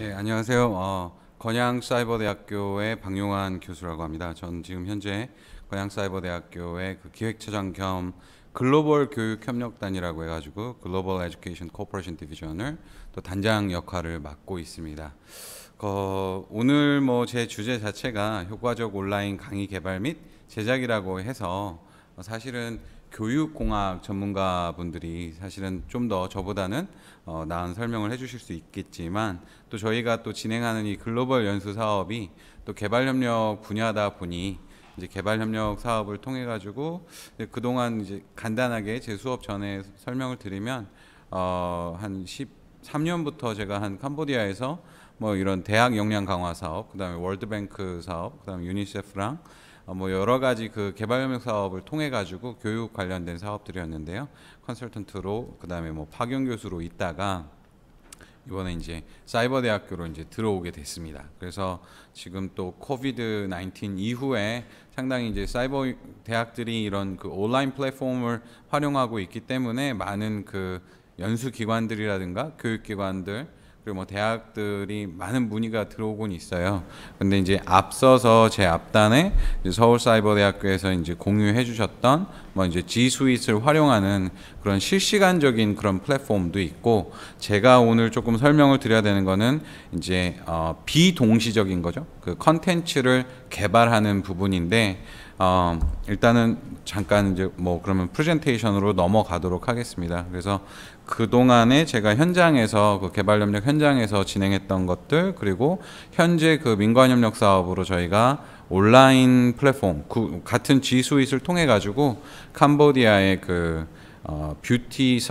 예, 안녕하세요. 건양사이버대학교의 박용환 교수라고 합니다. 전 지금 현재 건양사이버대학교의 그 기획처장 겸 글로벌 교육협력단이라고 해가지고 글로벌 에듀케이션 코퍼레이션 디비전을 또 단장 역할을 맡고 있습니다. 오늘 제 주제 자체가 효과적 온라인 강의 개발 및 제작이라고 해서 사실은 교육공학 전문가분들이 사실은 좀 더 저보다는 나은 설명을 해주실 수 있겠지만, 또 저희가 또 진행하는 이 글로벌 연수 사업이 또 개발협력 분야다 보니 이제 개발협력 사업을 통해 가지고 그동안 이제 간단하게 제 수업 전에 설명을 드리면 한 13년부터 제가 한 캄보디아에서 이런 대학 역량 강화 사업, 그다음에 월드뱅크 사업, 그다음에 유니세프랑 여러 가지 그 개발협력 사업을 통해 가지고 교육 관련된 사업들이었는데요. 컨설턴트로, 그다음에 파견 교수로 있다가 이번에 이제 사이버 대학교로 이제 들어오게 됐습니다. 그래서 지금 또 코비드 19 이후에 상당히 이제 사이버 대학들이 이런 그 온라인 플랫폼을 활용하고 있기 때문에 많은 그 연수 기관들이라든가 교육기관들, 그리고 대학들이 많은 문의가 들어오곤 있어요. 근데 이제 앞서서 제 앞단에 서울사이버대학교에서 이제 공유해 주셨던 이제 G 스윗을 활용하는 그런 실시간적인 그런 플랫폼도 있고, 제가 오늘 조금 설명을 드려야 되는 거는 이제 비동시적인 거죠. 그 컨텐츠를 개발하는 부분인데, 일단은 잠깐 이제 그러면 프레젠테이션으로 넘어가도록 하겠습니다. 그래서 그동안에 제가 현장에서 그 개발협력 현장에서 진행했던 것들, 그리고 현재 그 민관협력 사업으로 저희가 온라인 플랫폼 같은 G 스윗을 통해 가지고 캄보디아의 그 뷰티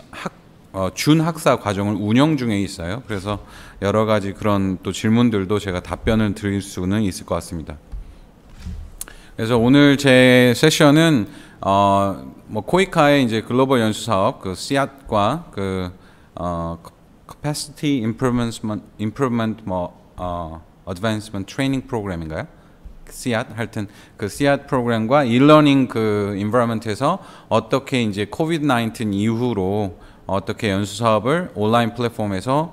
준 학사 과정을 운영 중에 있어요. 그래서 여러 가지 그런 또 질문들도 제가 답변을 드릴 수는 있을 것 같습니다. 그래서 오늘 제 세션은 코이카의 이제 글로벌 연수 사업 그 씨앗과 그 Capacity Improvement Advancement Training 프로그램인가요? 씨앗, 하여튼 그 씨앗 프로그램과 일러닝 그 인바이러먼트에서 어떻게 이제 코비드 19 이후로 어떻게 연수 사업을 온라인 플랫폼에서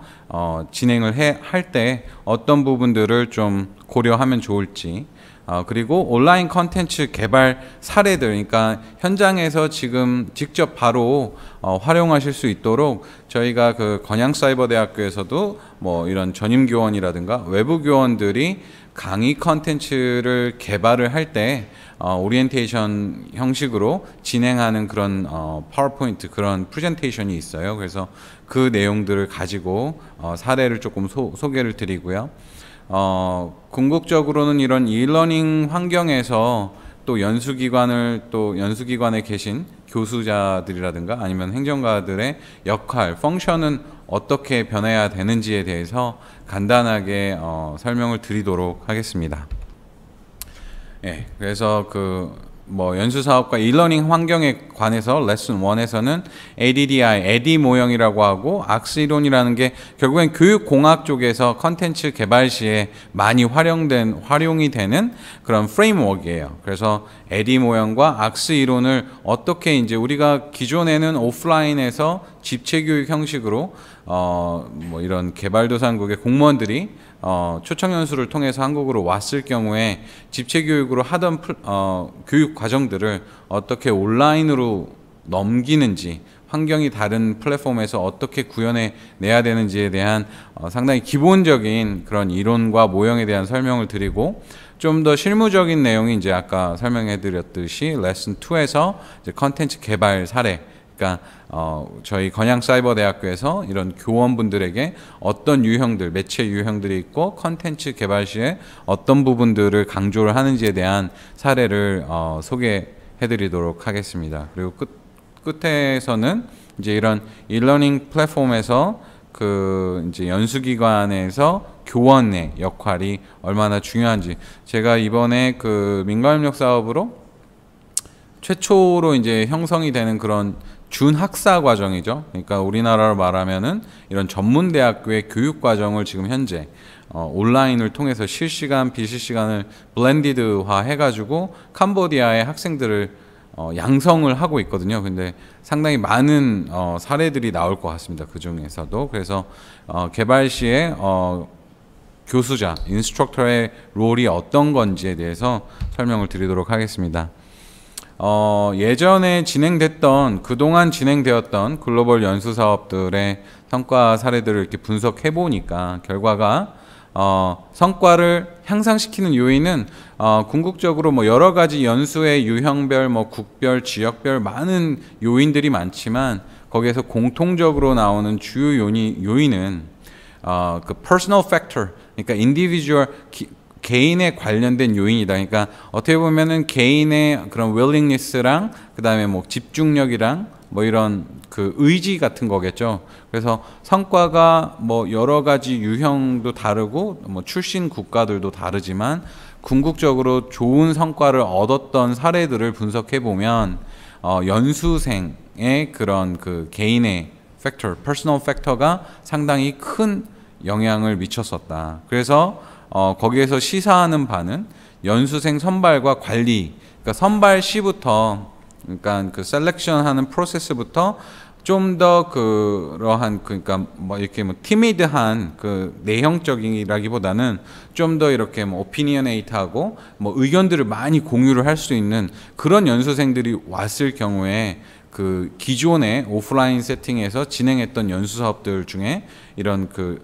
진행을 할 때 어떤 부분들을 좀 고려하면 좋을지, 그리고 온라인 컨텐츠 개발 사례들, 그러니까 현장에서 지금 직접 바로 활용하실 수 있도록 저희가 그 건양사이버대학교에서도 이런 전임교원이라든가 외부 교원들이 강의 컨텐츠를 개발을 할 때 오리엔테이션 형식으로 진행하는 그런 파워포인트 그런 프레젠테이션이 있어요. 그래서 그 내용들을 가지고 사례를 조금 소개를 드리고요. 궁극적으로는 이런 일러닝 환경에서 또 연수기관에 계신 교수자들이라든가 아니면 행정가들의 역할, 펑션은 어떻게 변해야 되는지에 대해서 간단하게 설명을 드리도록 하겠습니다. 예, 그래서 연수 사업과 일러닝 환경에 관해서 레슨 1에서는 ADDI, 에디 모형이라고 하고 악스 이론이라는 게 결국엔 교육공학 쪽에서 컨텐츠 개발 시에 많이 활용이 되는 그런 프레임워크예요. 그래서 에디 모형과 악스 이론을 어떻게 이제 우리가 기존에는 오프라인에서 집체 교육 형식으로 이런 개발도상국의 공무원들이 초청 연수를 통해서 한국으로 왔을 경우에 집체 교육으로 하던 교육 과정들을 어떻게 온라인으로 넘기는지, 환경이 다른 플랫폼에서 어떻게 구현해 내야 되는지에 대한 상당히 기본적인 그런 이론과 모형에 대한 설명을 드리고, 좀 더 실무적인 내용이 이제 아까 설명해 드렸듯이 레슨 2에서 이제 컨텐츠 개발 사례, 그러니까 저희 건양사이버대학교에서 이런 교원분들에게 어떤 유형들, 매체 유형들이 있고 컨텐츠 개발 시에 어떤 부분들을 강조를 하는지에 대한 사례를 소개해 드리도록 하겠습니다. 그리고 끝에서는 이제 이런 일러닝 플랫폼에서 이제 연수기관에서 교원의 역할이 얼마나 중요한지, 제가 이번에 그 민관협력 사업으로 최초로 이제 형성이 되는 그런 준학사 과정이죠. 그러니까 우리나라로 말하면은 이런 전문대학교의 교육 과정을 지금 현재 온라인을 통해서 실시간, 비실시간을 블렌디드화 해가지고 캄보디아의 학생들을 양성을 하고 있거든요. 근데 상당히 많은 사례들이 나올 것 같습니다. 그 중에서도. 그래서 개발 시에 교수자, 인스트럭터의 롤이 어떤 건지에 대해서 설명을 드리도록 하겠습니다. 예전에 그동안 진행되었던 글로벌 연수 사업들의 성과 사례들을 이렇게 분석해 보니까 결과가 성과를 향상시키는 요인은 궁극적으로 뭐 여러 가지 연수의 유형별, 뭐 국별, 지역별 많은 요인들이 많지만 거기에서 공통적으로 나오는 주요 요인은 그 personal factor, 그러니까 individual 개인에 관련된 요인이다. 그러니까 어떻게 보면은 개인의 그런 willingness랑 그다음에 뭐 집중력이랑 뭐 이런 그 의지 같은 거겠죠. 그래서 성과가 뭐 여러 가지 유형도 다르고 뭐 출신 국가들도 다르지만 궁극적으로 좋은 성과를 얻었던 사례들을 분석해 보면 연수생의 그런 그 개인의 팩터, 퍼스널 팩터가 상당히 큰 영향을 미쳤었다. 그래서 거기에서 시사하는 바는 연수생 선발과 관리, 그러니까 선발 시부터, 그러니까 그 셀렉션하는 프로세스부터 좀 더 그러한, 그러니까 뭐 이렇게 뭐 티미드한 그 내형적이라기보다는 좀 더 이렇게 뭐 오피니어네이트하고 뭐 의견들을 많이 공유를 할 수 있는 그런 연수생들이 왔을 경우에 그 기존의 오프라인 세팅에서 진행했던 연수 사업들 중에 이런 그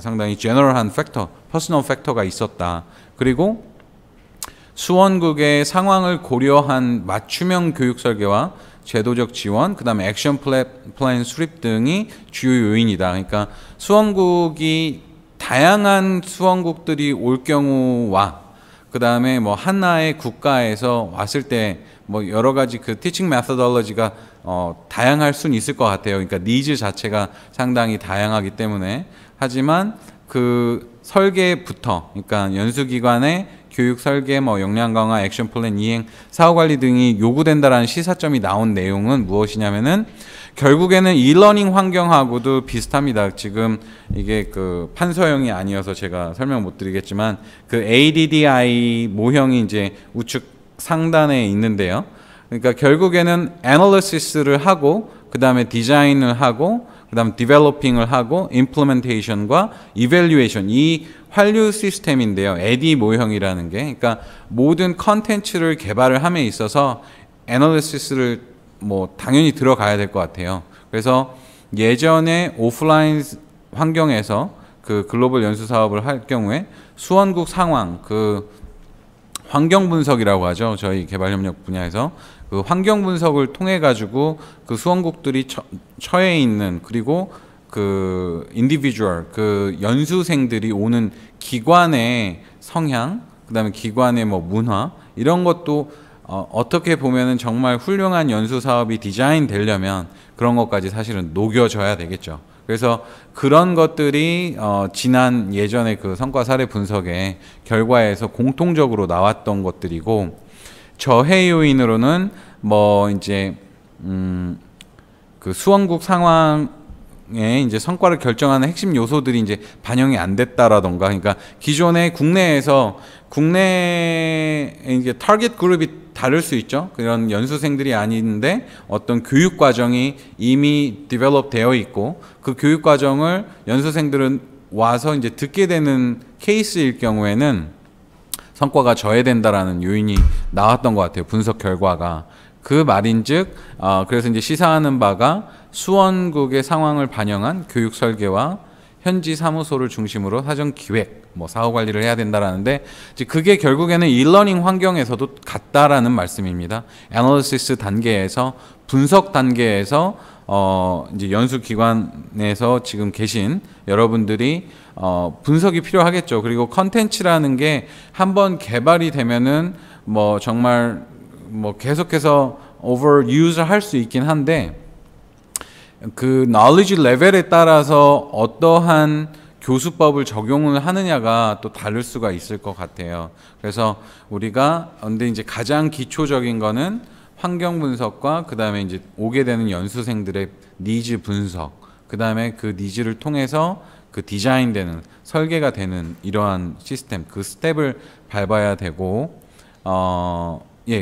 상당히 제너럴한 팩터, 퍼스널 팩터가 있었다. 그리고 수원국의 상황을 고려한 맞춤형 교육 설계와 제도적 지원, 그 다음에 액션 플랜 수립 등이 주요 요인이다. 그러니까 수원국이 다양한 수원국들이 올 경우와 그 다음에 뭐 하나의 국가에서 왔을 때 뭐 여러 가지 그 티칭 메소돌로지가 다양할 수는 있을 것 같아요. 그러니까 니즈 자체가 상당히 다양하기 때문에. 하지만 그 설계부터, 그러니까 연수기관의 교육 설계, 뭐 역량 강화, 액션 플랜 이행, 사후 관리 등이 요구된다라는 시사점이 나온 내용은 무엇이냐면은 결국에는 이러닝 환경하고도 비슷합니다. 지금 이게 그 판서형이 아니어서 제가 설명 못 드리겠지만 그 ADDI 모형이 이제 우측 상단에 있는데요. 그러니까 결국에는 애널리시스를 하고 그 다음에 디자인을 하고 그 다음 디벨로핑을 하고 임플리멘테이션과 이밸류에이션, 이 환류 시스템인데요. AD 모형이라는 게, 그러니까 모든 컨텐츠를 개발을 함에 있어서 애널리시스를 뭐 당연히 들어가야 될 것 같아요. 그래서 예전에 오프라인 환경에서 그 글로벌 연수 사업을 할 경우에 수원국 상황, 그 환경 분석이라고 하죠. 저희 개발협력 분야에서 그 환경 분석을 통해 가지고 그 수원국들이 처해 있는, 그리고 그 인디비주얼, 그 연수생들이 오는 기관의 성향, 그다음에 기관의 뭐 문화, 이런 것도 어떻게 보면은 정말 훌륭한 연수 사업이 디자인 되려면 그런 것까지 사실은 녹여져야 되겠죠. 그래서 그런 것들이 지난 예전에 그 성과 사례 분석의 결과에서 공통적으로 나왔던 것들이고, 저해 요인으로는 뭐 이제 그 수원국 상황에 이제 성과를 결정하는 핵심 요소들이 이제 반영이 안 됐다라던가, 그러니까 기존의 국내에서 이제 타겟 그룹이 다를 수 있죠. 그런 연수생들이 아닌데 어떤 교육 과정이 이미 디벨롭 되어 있고 그 교육 과정을 연수생들은 와서 이제 듣게 되는 케이스일 경우에는 성과가 저해된다라는 요인이 나왔던 것 같아요. 분석 결과가. 그 말인즉 그래서 이제 시사하는 바가 수원국의 상황을 반영한 교육 설계와 현지 사무소를 중심으로 사전 기획, 뭐 사후 관리를 해야 된다라는데, 그게 결국에는 일러닝 환경에서도 같다라는 말씀입니다. 애널리시스 단계에서, 분석 단계에서 이제 연수 기관에서 지금 계신 여러분들이 분석이 필요하겠죠. 그리고 컨텐츠라는 게 한번 개발이 되면은 뭐 정말 뭐 계속해서 overuse 할 수 있긴 한데, 그 knowledge 레벨에 따라서 어떠한 교수법을 적용을 하느냐가 또 다를 수가 있을 것 같아요. 그래서 우리가 근데 이제 가장 기초적인 거는 환경 분석과 그 다음에 이제 오게 되는 연수생들의 니즈 분석, 그 다음에 그 니즈를 통해서 그 디자인되는, 설계가 되는 이러한 시스템, 그 스텝을 밟아야 되고,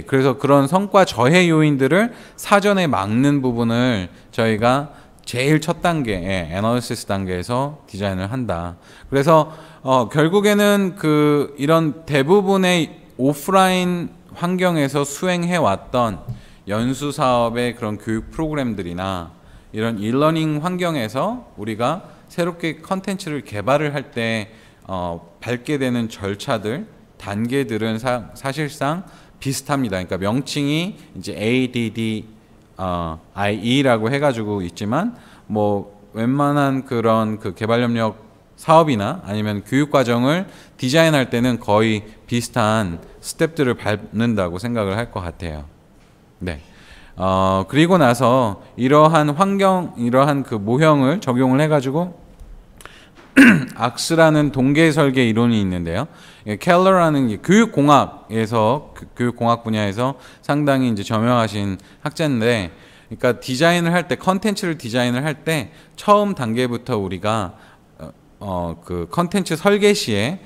그래서 그런 성과 저해 요인들을 사전에 막는 부분을 저희가 제일 첫 단계의 애널리시스 단계에서 디자인을 한다. 그래서 결국에는 이런 대부분의 오프라인 환경에서 수행해 왔던 연수 사업의 그런 교육 프로그램들이나 이런 일러닝 환경에서 우리가 새롭게 컨텐츠를 개발을 할 때 밟게 되는 절차들, 단계들은 사실상 비슷합니다. 그러니까 명칭이 이제 ADDIE라고 해가지고 있지만 뭐 웬만한 그런 개발 협력 사업이나 아니면 교육 과정을 디자인할 때는 거의 비슷한 스텝들을 밟는다고 생각을 할 것 같아요. 네. 그리고 나서 이러한 모형을 적용을 해가지고 악스라는 동계 설계 이론이 있는데요. 켈러라는 교육공학에서 교육공학 분야에서 상당히 이제 저명하신 학자인데, 그러니까 디자인을 할 때 컨텐츠를 디자인을 할 때 처음 단계부터 우리가 컨텐츠 설계 시에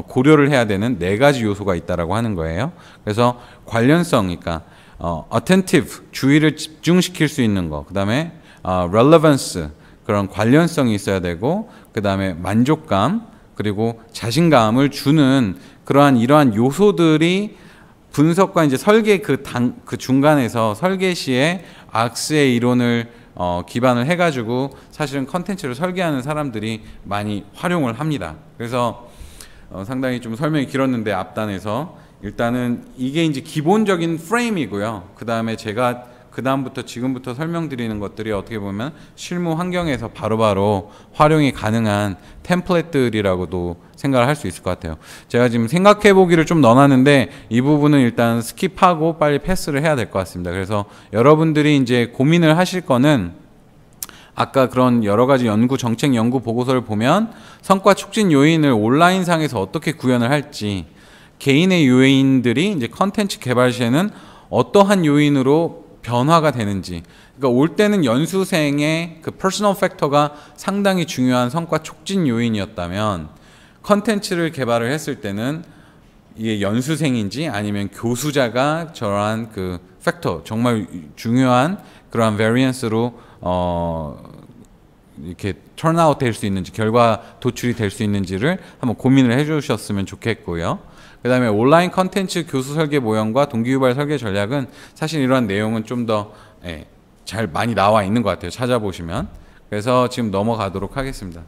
고려를 해야 되는 4가지 요소가 있다라고 하는 거예요. 그래서 관련성, 그러니까 attentive, 주의를 집중시킬 수 있는 거, 그 다음에 relevance, 그런 관련성이 있어야 되고, 그 다음에 만족감, 그리고 자신감을 주는 이러한 요소들이 분석과 이제 설계 그 중간에서 설계 시에 악스의 이론을 기반을 해가지고 사실은 컨텐츠를 설계하는 사람들이 많이 활용을 합니다. 그래서 상당히 좀 설명이 길었는데 앞단에서 일단은 이게 이제 기본적인 프레임이고요. 그 다음에 제가 그다음부터 지금부터 설명드리는 것들이 어떻게 보면 실무 환경에서 바로바로 활용이 가능한 템플릿들이라고도 생각을 할 수 있을 것 같아요. 제가 지금 생각해 보기를 좀 넣어놨는데 이 부분은 일단 스킵하고 빨리 패스를 해야 될 것 같습니다. 그래서 여러분들이 이제 고민을 하실 거는 아까 그런 여러 가지 정책 연구 보고서를 보면 성과 촉진 요인을 온라인상에서 어떻게 구현을 할지, 개인의 요인들이 이제 컨텐츠 개발 시에는 어떠한 요인으로 변화가 되는지, 그러니까 올 때는 연수생의 그 퍼스널 팩터가 상당히 중요한 성과 촉진 요인이었다면 컨텐츠를 개발을 했을 때는 이게 연수생인지 아니면 교수자가 저러한 그 팩터, 정말 중요한 그러한 베리언스로 이렇게 턴아웃 될 수 있는지, 결과 도출이 될 수 있는지를 한번 고민을 해주셨으면 좋겠고요. 그 다음에 온라인 컨텐츠 교수 설계 모형과 동기유발 설계 전략은 사실 이러한 내용은 좀 더 잘 많이 나와 있는 것 같아요. 찾아보시면. 그래서 지금 넘어가도록 하겠습니다.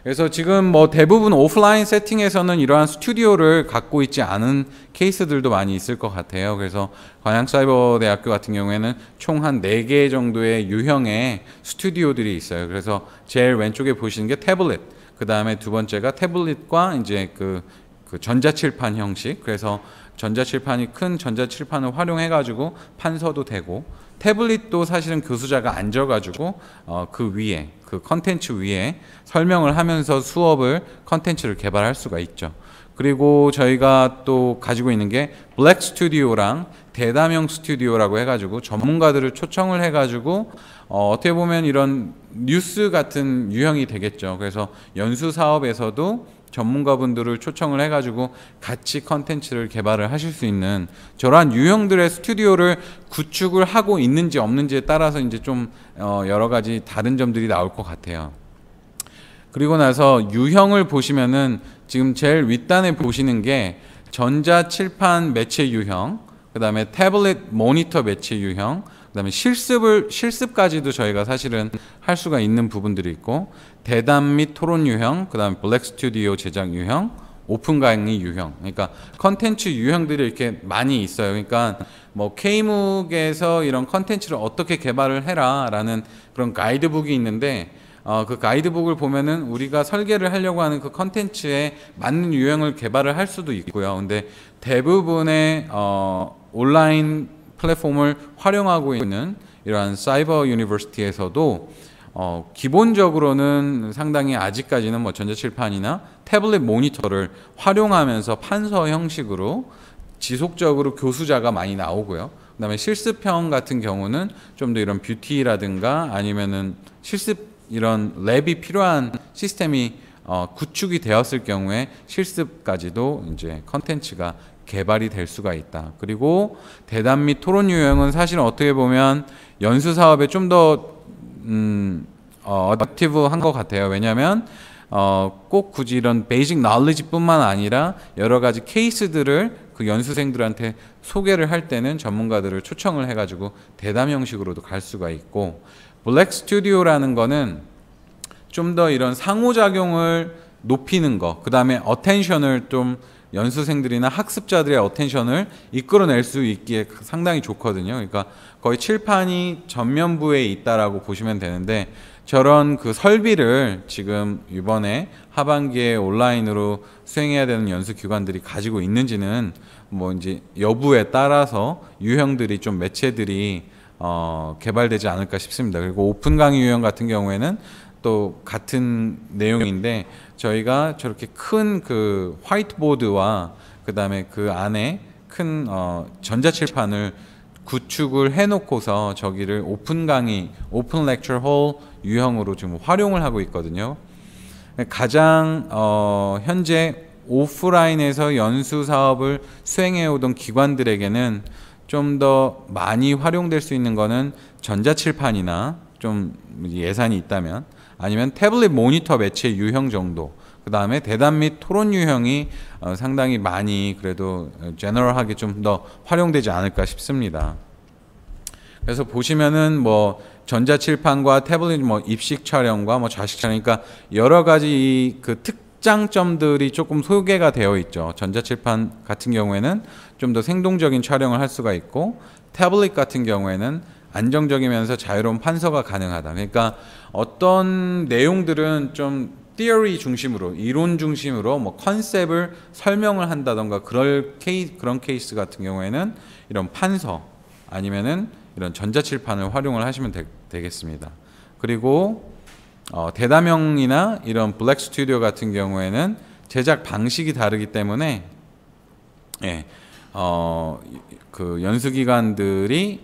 그래서 지금 뭐 대부분 오프라인 세팅에서는 이러한 스튜디오를 갖고 있지 않은 케이스들도 많이 있을 것 같아요. 그래서 관양사이버대학교 같은 경우에는 총 한 4개 정도의 유형의 스튜디오들이 있어요. 그래서 제일 왼쪽에 보시는 게 태블릿, 그 다음에 두 번째가 태블릿과 이제 그 전자칠판 형식. 그래서 큰 전자칠판을 활용해가지고 판서도 되고, 태블릿도 사실은 교수자가 앉아가지고 그 위에 그 컨텐츠 위에 설명을 하면서 컨텐츠를 개발할 수가 있죠. 그리고 저희가 또 가지고 있는 게 블랙 스튜디오랑 대담형 스튜디오라고 해가지고 전문가들을 초청을 해가지고 어떻게 보면 이런 뉴스 같은 유형이 되겠죠. 그래서 연수 사업에서도 전문가분들을 초청을 해가지고 같이 컨텐츠를 개발을 하실 수 있는 저러한 유형들의 스튜디오를 구축을 하고 있는지 없는지에 따라서 이제 좀 여러 가지 다른 점들이 나올 것 같아요. 그리고 나서 유형을 보시면은 지금 제일 윗단에 보시는 게 전자칠판 매체 유형, 그 다음에 태블릿 모니터 매체 유형, 그 다음에 실습까지도 저희가 사실은 할 수가 있는 부분들이 있고, 대담 및 토론 유형, 그 다음에 블랙 스튜디오 제작 유형, 오픈 강의 유형. 그러니까 컨텐츠 유형들이 이렇게 많이 있어요. 그러니까 뭐 K묵에서 이런 컨텐츠를 어떻게 개발을 해라 라는 그런 가이드북이 있는데, 그 가이드북을 보면은 우리가 설계를 하려고 하는 그 컨텐츠에 맞는 유형을 개발을 할 수도 있고요. 근데 대부분의 온라인 플랫폼을 활용하고 있는 이러한 사이버 유니버시티에서도 기본적으로는 상당히 아직까지는 뭐 전자칠판이나 태블릿 모니터를 활용하면서 판서 형식으로 지속적으로 교수자가 많이 나오고요. 그 다음에 실습형 같은 경우는 좀 더 이런 뷰티라든가 아니면은 실습 이런 랩이 필요한 시스템이 구축이 되었을 경우에 실습까지도 이제 컨텐츠가 개발이 될 수가 있다. 그리고 대담 및 토론 유형은 사실 어떻게 보면 연수 사업에 좀 더 어댑티브한 것 같아요. 왜냐하면 꼭 굳이 이런 베이직 knowledge뿐만 아니라 여러 가지 케이스들을 그 연수생들한테 소개를 할 때는 전문가들을 초청을 해가지고 대담 형식으로도 갈 수가 있고, 블랙 스튜디오라는 거는 좀 더 이런 상호작용을 높이는 거, 그 다음에 어텐션을 좀 연수생들이나 학습자들의 어텐션을 이끌어낼 수 있기에 상당히 좋거든요. 그러니까 거의 칠판이 전면부에 있다라고 보시면 되는데, 저런 그 설비를 지금 이번에 하반기에 온라인으로 수행해야 되는 연수 기관들이 가지고 있는지는 뭐 이제 여부에 따라서 유형들이 좀 매체들이 개발되지 않을까 싶습니다. 그리고 오픈 강의 유형 같은 경우에는 또 같은 내용인데, 저희가 저렇게 큰 그 화이트보드와 그 다음에 그 안에 큰 전자칠판을 구축을 해놓고서 저기를 오픈 강의, 오픈 렉처 홀 유형으로 지금 활용을 하고 있거든요. 가장 현재 오프라인에서 연수 사업을 수행해 오던 기관들에게는 좀 더 많이 활용될 수 있는 거는 전자칠판이나 좀 예산이 있다면, 아니면 태블릿 모니터 매체 유형 정도, 그 다음에 대담 및 토론 유형이 상당히 많이 그래도 제너럴하게 좀 더 활용되지 않을까 싶습니다. 그래서 보시면은 뭐 전자칠판과 태블릿 뭐 입식 촬영과 뭐 좌식 촬영, 그러니까 여러 가지 그 특장점들이 조금 소개가 되어 있죠. 전자칠판 같은 경우에는 좀 더 생동적인 촬영을 할 수가 있고, 태블릿 같은 경우에는 안정적이면서 자유로운 판서가 가능하다. 그러니까 어떤 내용들은 좀 theory 중심으로, 이론 중심으로 뭐 컨셉을 설명을 한다던가 그런 케이스 같은 경우에는 이런 판서 아니면은 이런 전자칠판을 활용을 하시면 되겠습니다. 그리고 대담형이나 이런 블랙 스튜디오 같은 경우에는 제작 방식이 다르기 때문에 그 연수기관들이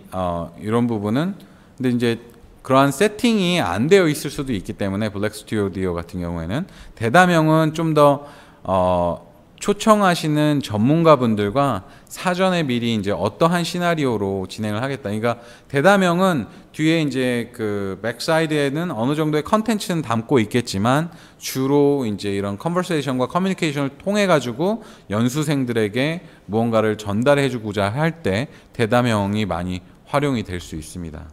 이런 부분은, 근데 이제 그러한 세팅이 안 되어 있을 수도 있기 때문에 블랙 스튜디오 같은 경우에는 대담형은 좀 더 초청하시는 전문가분들과 사전에 미리 이제 어떠한 시나리오로 진행을 하겠다. 그러니까 대담형은 뒤에 이제 그 백사이드에는 어느 정도의 컨텐츠는 담고 있겠지만, 주로 이제 이런 컨버세이션과 커뮤니케이션을 통해 가지고 연수생들에게 무언가를 전달해 주고자 할 때 대담형이 많이 활용이 될 수 있습니다.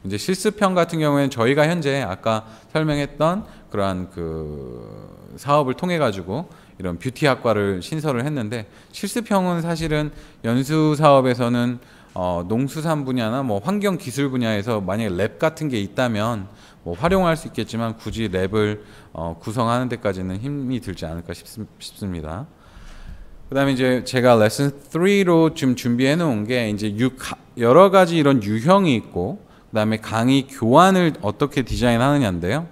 이제 실습형 같은 경우에는 저희가 현재 아까 설명했던 그러한 그 사업을 통해 가지고 이런 뷰티 학과를 신설을 했는데, 실습형은 사실은 연수 사업에서는 농수산 분야나 뭐 환경 기술 분야에서 만약에 랩 같은 게 있다면 뭐 활용할 수 있겠지만, 굳이 랩을 구성하는 데까지는 힘이 들지 않을까 싶습니다. 그다음에 이제 제가 레슨 3로 지금 준비해 놓은 게 이제 여러 가지 이런 유형이 있고, 그다음에 강의 교환을 어떻게 디자인하느냐인데요.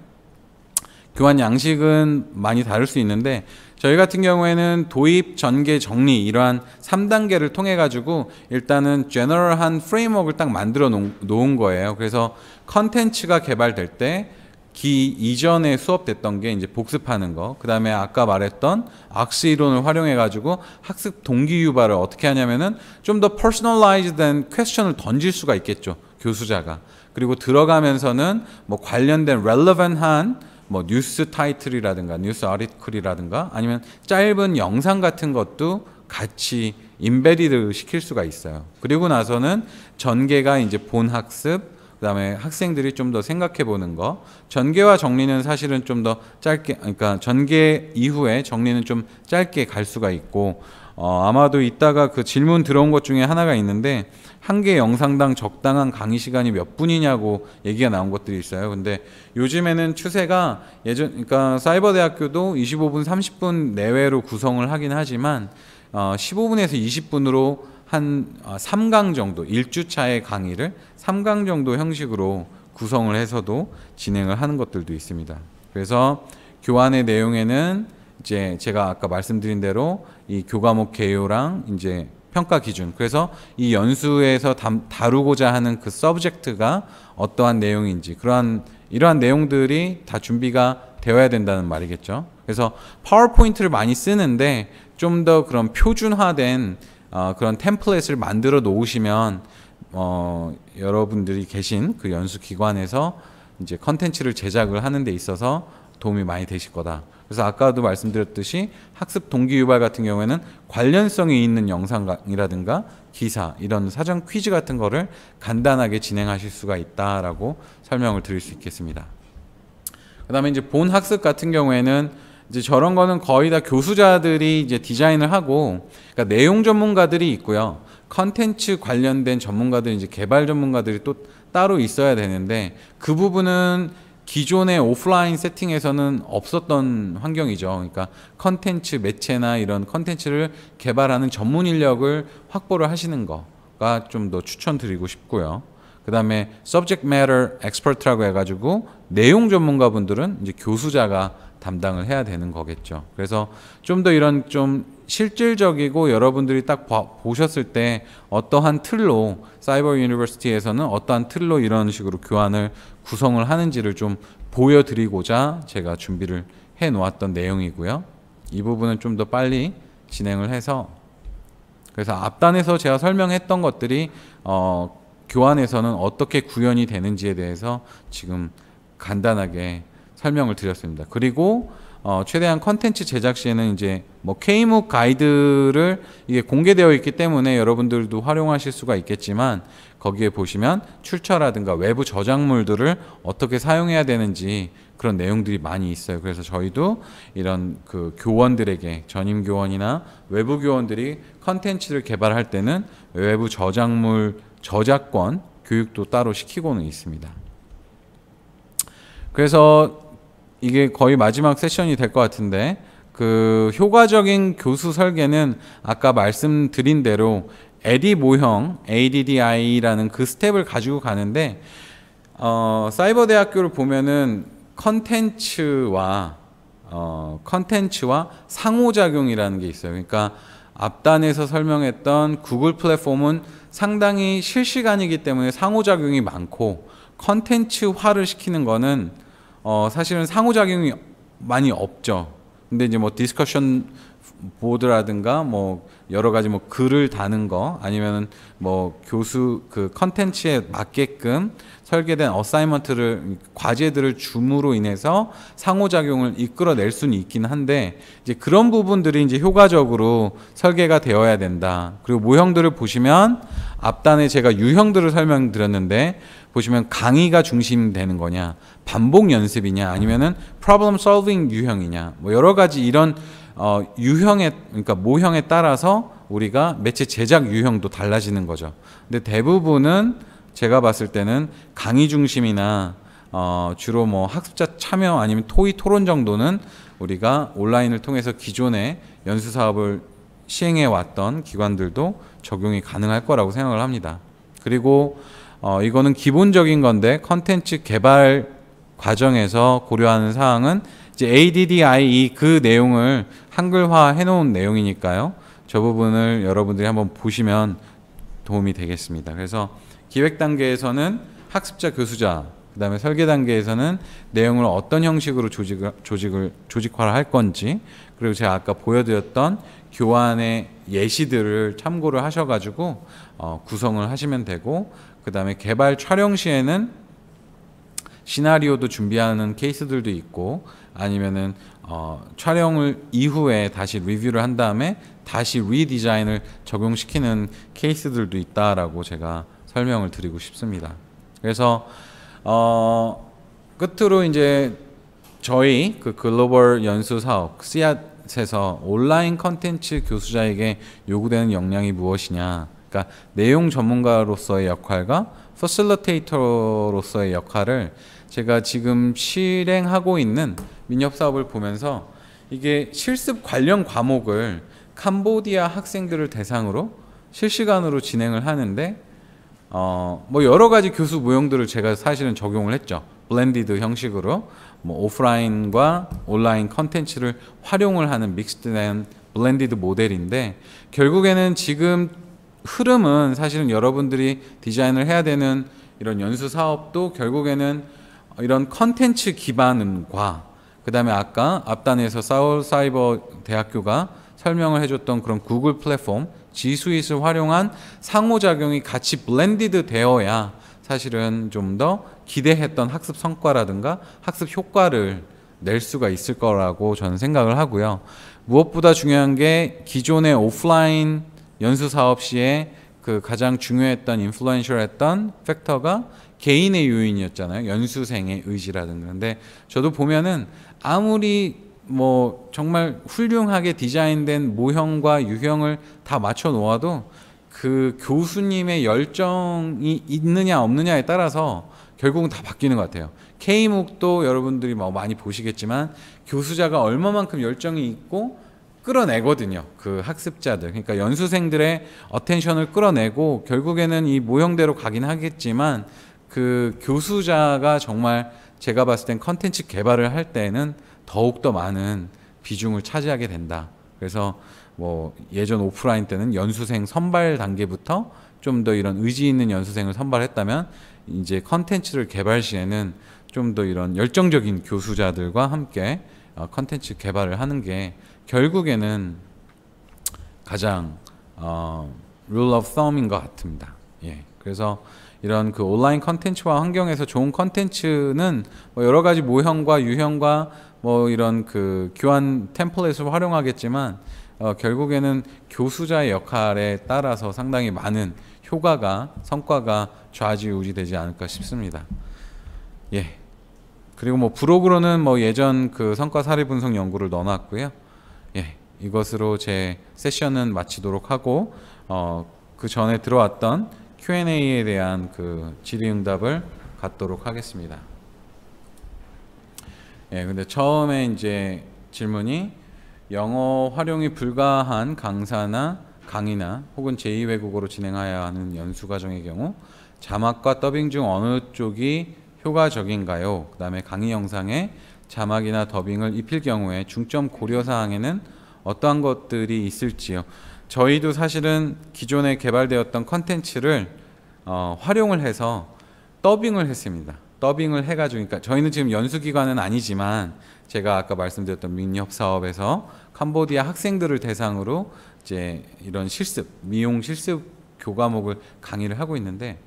교환 양식은 많이 다를 수 있는데, 저희 같은 경우에는 도입, 전개, 정리 이러한 3단계를 통해 가지고 일단은 제너럴한 프레임워크를 딱 만들어 놓은 거예요. 그래서 컨텐츠가 개발될 때 이전에 수업됐던 게 이제 복습하는 거, 그 다음에 아까 말했던 악스 이론을 활용해 가지고 학습 동기 유발을 어떻게 하냐면은 좀 더 퍼스널라이즈된 퀘스천을 던질 수가 있겠죠, 교수자가. 그리고 들어가면서는 뭐 관련된 relevant한 뭐 뉴스 타이틀이라든가 뉴스 아티클이라든가 아니면 짧은 영상 같은 것도 같이 인베디드 시킬 수가 있어요. 그리고 나서는 전개가 이제 본 학습, 그다음에 학생들이 좀 더 생각해 보는 거. 전개와 정리는 사실은 좀 더 짧게, 그러니까 전개 이후에 정리는 좀 짧게 갈 수가 있고, 아마도 이따가 그 질문 들어온 것 중에 하나가 있는데, 한 개 영상당 적당한 강의 시간이 몇 분이냐고 얘기가 나온 것들이 있어요. 근데 요즘에는 추세가 그러니까 사이버대학교도 25분, 30분 내외로 구성을 하긴 하지만 15분에서 20분으로 한 3강 정도, 1주차의 강의를 3강 정도 형식으로 구성을 해서도 진행을 하는 것들도 있습니다. 그래서 교환의 내용에는 이제 제가 아까 말씀드린 대로 이 교과목 개요랑 이제 평가 기준, 그래서 이 연수에서 다루고자 하는 그 서브젝트가 어떠한 내용인지, 이러한 내용들이 다 준비가 되어야 된다는 말이겠죠. 그래서 파워포인트를 많이 쓰는데 좀 더 그런 표준화된 그런 템플릿을 만들어 놓으시면 여러분들이 계신 그 연수 기관에서 이제 컨텐츠를 제작을 하는 데 있어서 도움이 많이 되실 거다. 그래서 아까도 말씀드렸듯이 학습 동기 유발 같은 경우에는 관련성이 있는 영상이라든가 기사, 이런 사전 퀴즈 같은 거를 간단하게 진행하실 수가 있다라고 설명을 드릴 수 있겠습니다. 그 다음에 이제 본 학습 같은 경우에는 이제 저런 거는 거의 다 교수자들이 이제 디자인을 하고, 그러니까 내용 전문가들이 있고요. 컨텐츠 관련된 전문가들이, 이제 개발 전문가들이 또 따로 있어야 되는데, 그 부분은 기존의 오프라인 세팅에서는 없었던 환경이죠. 그러니까 컨텐츠 매체나 이런 컨텐츠를 개발하는 전문 인력을 확보를 하시는 거가 좀 더 추천드리고 싶고요. 그 다음에 subject matter expert라고 해가지고 내용 전문가분들은 이제 교수자가 담당을 해야 되는 거겠죠. 그래서 좀 더 이런 좀 실질적이고 여러분들이 딱 보셨을 때 어떠한 틀로, 사이버 유니버시티에서는 어떠한 틀로 이런 식으로 교환을 구성을 하는지를 좀 보여드리고자 제가 준비를 해 놓았던 내용이고요. 이 부분은 좀 더 빨리 진행을 해서, 그래서 앞단에서 제가 설명했던 것들이 교환에서는 어떻게 구현이 되는지에 대해서 지금 간단하게 설명을 드렸습니다. 그리고 최대한 컨텐츠 제작 시에는 이제 뭐 K묵 가이드를 이게 공개되어 있기 때문에 여러분들도 활용하실 수가 있겠지만, 거기에 보시면 출처라든가 외부 저작물들을 어떻게 사용해야 되는지 그런 내용들이 많이 있어요. 그래서 저희도 이런 그 교원들에게, 전임 교원이나 외부 교원들이 컨텐츠를 개발할 때는 외부 저작물 저작권 교육도 따로 시키고는 있습니다. 그래서 이게 거의 마지막 세션이 될 것 같은데, 그 효과적인 교수 설계는 아까 말씀드린 대로 ADDI 모형, ADDI라는 그 스텝을 가지고 가는데, 사이버 대학교를 보면은 컨텐츠와 상호작용이라는 게 있어요. 그러니까 앞단에서 설명했던 구글 플랫폼은 상당히 실시간이기 때문에 상호작용이 많고, 컨텐츠화를 시키는 거는 사실은 상호작용이 많이 없죠. 근데 이제 뭐 디스커션 보드라든가 뭐 여러 가지 뭐 글을 다는 거, 아니면은 뭐 교수 그 컨텐츠에 맞게끔 설계된 어사이먼트를, 과제들을 줌으로 인해서 상호작용을 이끌어낼 수는 있긴 한데, 이제 그런 부분들이 이제 효과적으로 설계가 되어야 된다. 그리고 모형들을 보시면 앞단에 제가 유형들을 설명드렸는데, 보시면 강의가 중심되는 거냐, 반복 연습이냐, 아니면은 problem solving 유형이냐, 뭐 여러 가지 이런 유형에, 그러니까 모형에 따라서 우리가 매체 제작 유형도 달라지는 거죠. 근데 대부분은 제가 봤을 때는 강의 중심이나 주로 뭐 학습자 참여 아니면 토의 토론 정도는 우리가 온라인을 통해서 기존의 연수 사업을 시행해 왔던 기관들도 적용이 가능할 거라고 생각을 합니다. 그리고 이거는 기본적인 건데, 컨텐츠 개발 과정에서 고려하는 사항은 이제 ADDIE 그 내용을 한글화 해놓은 내용이니까요. 저 부분을 여러분들이 한번 보시면 도움이 되겠습니다. 그래서 기획 단계에서는 학습자, 교수자, 그 다음에 설계 단계에서는 내용을 어떤 형식으로 조직화를 할 건지, 그리고 제가 아까 보여드렸던 교환의 예시들을 참고를 하셔가지고 구성을 하시면 되고, 그 다음에 개발 촬영 시에는 시나리오도 준비하는 케이스들도 있고, 아니면은 촬영을 이후에 다시 리뷰를 한 다음에 다시 리디자인을 적용시키는 케이스들도 있다라고 제가 설명을 드리고 싶습니다. 그래서 끝으로 이제 저희 그 글로벌 연수 사업 씨앗에서 온라인 컨텐츠 교수자에게 요구되는 역량이 무엇이냐, 그러니까 내용 전문가로서의 역할과 퍼실리테이터로서의 역할을 제가 지금 실행하고 있는 민협 사업을 보면서, 이게 실습 관련 과목을 캄보디아 학생들을 대상으로 실시간으로 진행을 하는데, 뭐 여러 가지 교수 모형들을 제가 사실은 적용을 했죠. 블렌디드 형식으로 뭐 오프라인과 온라인 컨텐츠를 활용을 하는 믹스드된 블렌디드 모델인데, 결국에는 지금 흐름은 사실은 여러분들이 디자인을 해야 되는 이런 연수 사업도 결국에는 이런 컨텐츠 기반과, 그 다음에 아까 앞단에서 사이버 대학교가 설명을 해줬던 그런 구글 플랫폼 G 스윗을 활용한 상호작용이 같이 블렌디드 되어야 사실은 좀 더 기대했던 학습 성과라든가 학습 효과를 낼 수가 있을 거라고 저는 생각을 하고요. 무엇보다 중요한 게 기존의 오프라인 연수 사업 시에 그 가장 중요했던 인플루언셜했던 팩터가 개인의 요인이었잖아요. 연수생의 의지라든가. 근데 저도 보면은 아무리 뭐 정말 훌륭하게 디자인된 모형과 유형을 다 맞춰 놓아도 그 교수님의 열정이 있느냐 없느냐에 따라서 결국은 다 바뀌는 것 같아요. K묵도 여러분들이 뭐 많이 보시겠지만 교수자가 얼마만큼 열정이 있고 끌어내거든요. 그 학습자들, 그러니까 연수생들의 어텐션을 끌어내고 결국에는 이 모형대로 가긴 하겠지만 그 교수자가 정말 제가 봤을 땐 컨텐츠 개발을 할 때는 더욱더 많은 비중을 차지하게 된다. 그래서 뭐 예전 오프라인 때는 연수생 선발 단계부터 좀 더 이런 의지 있는 연수생을 선발했다면 이제 컨텐츠를 개발 시에는 좀 더 이런 열정적인 교수자들과 함께 컨텐츠 개발을 하는 게 결국에는 가장 rule of thumb인 것 같습니다. 예, 그래서 이런 그 온라인 컨텐츠와 환경에서 좋은 컨텐츠는 뭐 여러 가지 모형과 유형과 뭐 이런 그 교환 템플릿을 활용하겠지만 결국에는 교수자의 역할에 따라서 상당히 많은 효과가 성과가 좌지우지되지 않을까 싶습니다. 예. 그리고 뭐 브로그로는 뭐 예전 그 성과 사례 분석 연구를 넣어놨고요. 예. 이것으로 제 세션은 마치도록 하고 그 전에 들어왔던 Q&A에 대한 그 질의응답을 갖도록 하겠습니다. 예. 근데 처음에 이제 질문이 영어 활용이 불가한 강사나 강의나 혹은 제2외국어로 진행해야 하는 연수 과정의 경우 자막과 더빙 중 어느 쪽이 효과적인가요? 그 다음에 강의 영상에 자막이나 더빙을 입힐 경우에 중점 고려사항에는 어떠한 것들이 있을지요? 저희도 사실은 기존에 개발되었던 컨텐츠를 활용을 해서 더빙을 했습니다. 더빙을 해가지고, 그러니까 저희는 지금 연수기관은 아니지만 제가 아까 말씀드렸던 민협 사업에서 캄보디아 학생들을 대상으로 이제 이런 실습, 미용 실습 교과목을 강의를 하고 있는데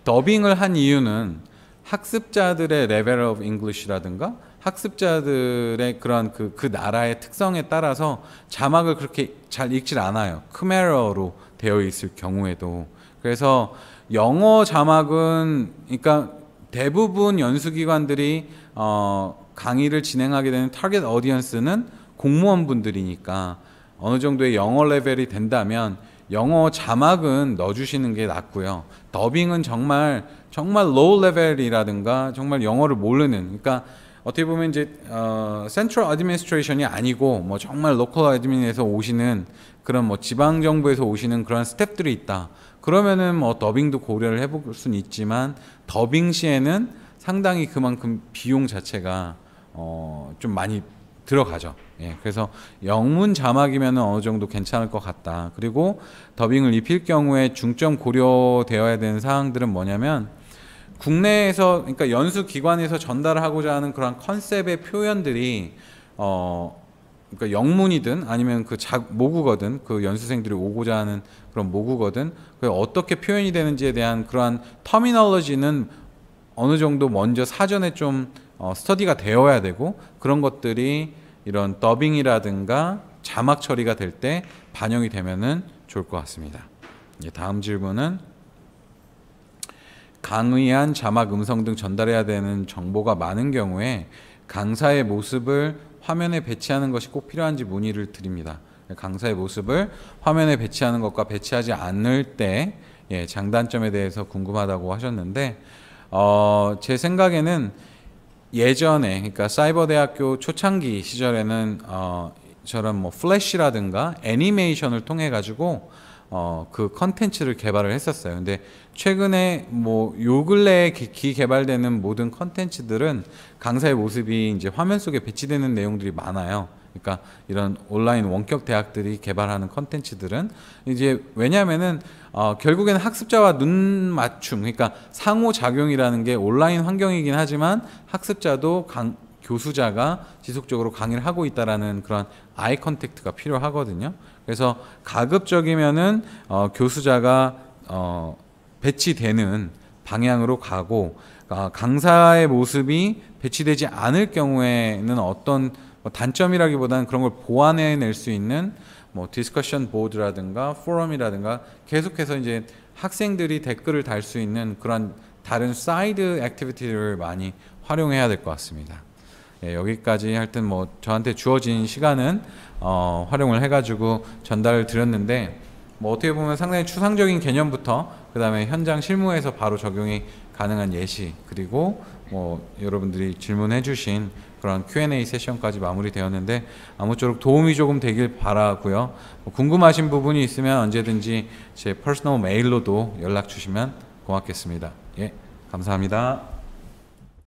더빙을 한 이유는 학습자들의 레벨 오브 잉글리시라든가 학습자들의 그런 그 나라의 특성에 따라서 자막을 그렇게 잘 읽질 않아요. 크메러로 되어 있을 경우에도. 그래서 영어 자막은 그러니까 대부분 연수기관들이 강의를 진행하게 되는 타겟 어디언스는 공무원분들이니까 어느 정도의 영어 레벨이 된다면 영어 자막은 넣어주시는 게 낫고요. 더빙은 정말 로우 레벨이라든가 정말 영어를 모르는, 그러니까 어떻게 보면 이제 센트럴 어드미니스트레이션이 아니고 뭐 정말 로컬 어드민에서 오시는 그런 뭐 지방 정부에서 오시는 그런 스태프들이 있다. 그러면은 뭐 더빙도 고려를 해볼 수는 있지만 더빙 시에는 상당히 그만큼 비용 자체가 좀 많이 들어가죠. 예, 그래서 영문 자막이면 어느 정도 괜찮을 것 같다. 그리고 더빙을 입힐 경우에 중점 고려되어야 되는 사항들은 뭐냐면 국내에서, 그러니까 연수기관에서 전달하고자 하는 그런 컨셉의 표현들이 그러니까 영문이든 아니면 그 모국어든 그 연수생들이 오고자 하는 그런 모국어든 그 어떻게 표현이 되는지에 대한 그러한 터미널로지는 어느 정도 먼저 사전에 좀 스터디가 되어야 되고 그런 것들이 이런 더빙이라든가 자막 처리가 될 때 반영이 되면은 좋을 것 같습니다. 다음 질문은 강의안 자막 음성 등 전달해야 되는 정보가 많은 경우에 강사의 모습을 화면에 배치하는 것이 꼭 필요한지 문의를 드립니다. 강사의 모습을 화면에 배치하는 것과 배치하지 않을 때 장단점에 대해서 궁금하다고 하셨는데 제 생각에는 예전에, 그러니까 사이버대학교 초창기 시절에는 저런 뭐 플래시라든가 애니메이션을 통해 가지고 그 컨텐츠를 개발을 했었어요. 근데 최근에 뭐 요 근래에 개발되는 모든 컨텐츠들은 강사의 모습이 이제 화면 속에 배치되는 내용들이 많아요. 그러니까 이런 온라인 원격 대학들이 개발하는 컨텐츠들은 이제 왜냐하면은 결국에는 학습자와 눈 맞춤, 그러니까 상호작용이라는 게 온라인 환경이긴 하지만 학습자도 교수자가 지속적으로 강의를 하고 있다라는 그런 아이 컨택트가 필요하거든요. 그래서 가급적이면은 교수자가 배치되는 방향으로 가고 강사의 모습이 배치되지 않을 경우에는 어떤 단점이라기보다는 그런 걸 보완해낼 수 있는 뭐 디스커션 보드라든가 포럼이라든가 계속해서 이제 학생들이 댓글을 달 수 있는 그런 다른 사이드 액티비티를 많이 활용해야 될 것 같습니다. 예, 여기까지 하여튼 뭐 저한테 주어진 시간은 활용을 해가지고 전달을 드렸는데 뭐 어떻게 보면 상당히 추상적인 개념부터 그 다음에 현장 실무에서 바로 적용이 가능한 예시 그리고 뭐 여러분들이 질문해 주신 그런 Q&A 세션까지 마무리되었는데 아무쪼록 도움이 조금 되길 바라고요. 뭐 궁금하신 부분이 있으면 언제든지 제 퍼스널 메일로도 연락 주시면 고맙겠습니다. 예, 감사합니다.